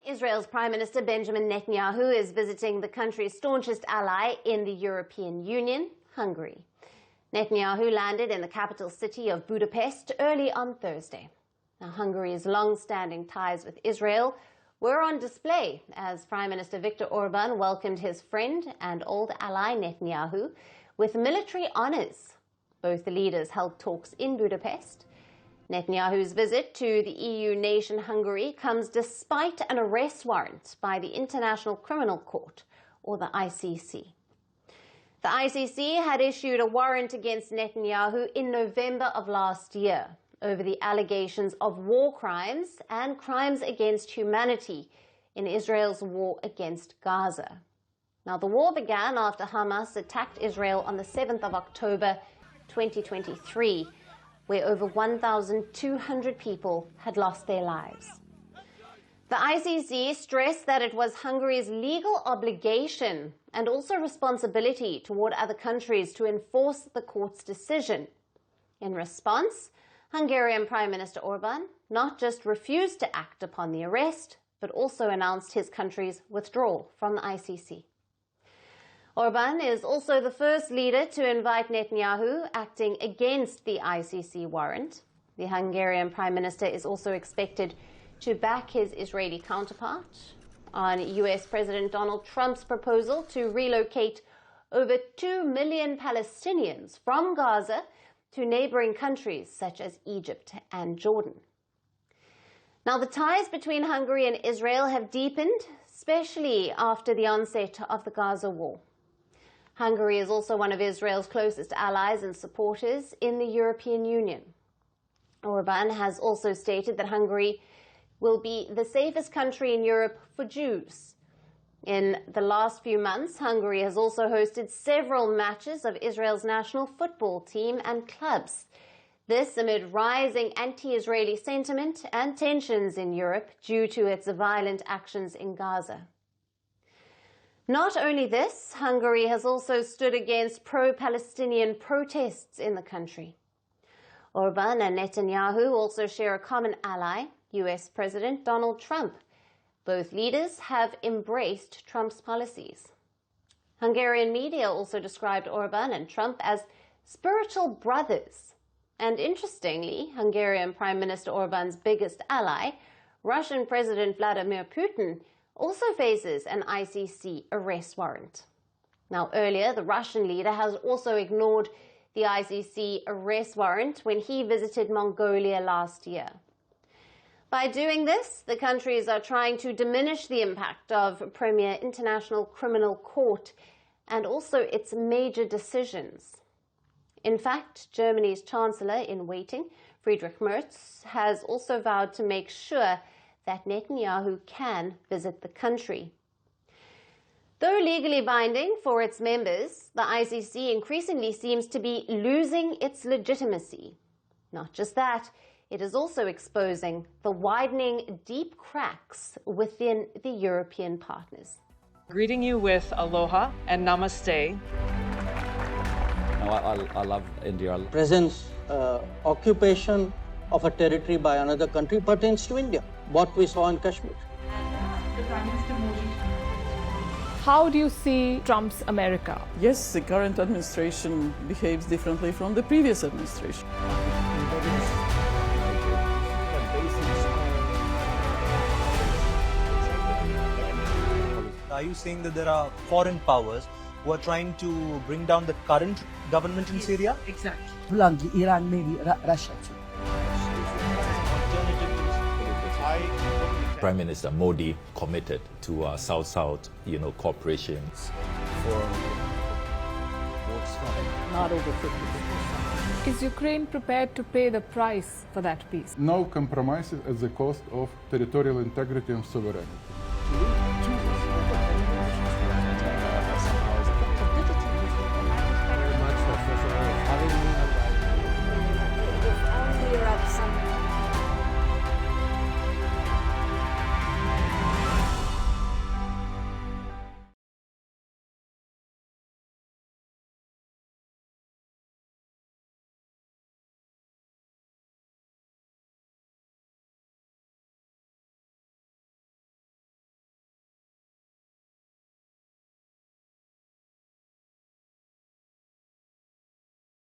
Israel's Prime Minister Benjamin Netanyahu is visiting the country's staunchest ally in the European Union, Hungary. Netanyahu landed in the capital city of Budapest early on Thursday. Now, Hungary's long-standing ties with Israel were on display as Prime Minister Viktor Orbán welcomed his friend and old ally Netanyahu with military honors. Both the leaders held talks in Budapest. Netanyahu's visit to the EU nation Hungary comes despite an arrest warrant by the International Criminal Court, or the ICC. The ICC had issued a warrant against Netanyahu in November of last year over the allegations of war crimes and crimes against humanity in Israel's war against Gaza. Now, the war began after Hamas attacked Israel on the 7th of October 2023, where over 1,200 people had lost their lives. The ICC stressed that it was Hungary's legal obligation and also responsibility toward other countries to enforce the court's decision. In response, Hungarian Prime Minister Orbán not just refused to act upon the arrest, but also announced his country's withdrawal from the ICC. Orbán is also the first leader to invite Netanyahu acting against the ICC warrant. The Hungarian Prime Minister is also expected to back his Israeli counterpart on US President Donald Trump's proposal to relocate over 2 million Palestinians from Gaza to neighboring countries such as Egypt and Jordan. Now, the ties between Hungary and Israel have deepened, especially after the onset of the Gaza war. Hungary is also one of Israel's closest allies and supporters in the European Union. Orbán has also stated that Hungary will be the safest country in Europe for Jews. In the last few months, Hungary has also hosted several matches of Israel's national football team and clubs. This amid rising anti-Israeli sentiment and tensions in Europe due to its violent actions in Gaza. Not only this, Hungary has also stood against pro-Palestinian protests in the country. Orbán and Netanyahu also share a common ally, US President Donald Trump. Both leaders have embraced Trump's policies. Hungarian media also described Orbán and Trump as spiritual brothers. And interestingly, Hungarian Prime Minister Orbán's biggest ally, Russian President Vladimir Putin, also faces an ICC arrest warrant. Now, earlier, the Russian leader has also ignored the ICC arrest warrant when he visited Mongolia last year. By doing this, the countries are trying to diminish the impact of Premier International Criminal Court and also its major decisions. In fact, Germany's Chancellor-in-Waiting, Friedrich Merz, has also vowed to make sure that Netanyahu can visit the country. Though legally binding for its members, the ICC increasingly seems to be losing its legitimacy. Not just that, it is also exposing the widening deep cracks within the European partners. Greeting you with aloha and namaste. I love India. Presence, occupation of a territory by another country pertains to India, what we saw in Kashmir. The Prime Minister Modi. How do you see Trump's America? Yes, the current administration behaves differently from the previous administration. Are you saying that there are foreign powers who are trying to bring down the current government in Syria? Exactly. Bluntly, Iran, maybe Russia too. Prime Minister Modi committed to South-South, cooperation. Not over 50%. Is Ukraine prepared to pay the price for that peace? No compromises at the cost of territorial integrity and sovereignty.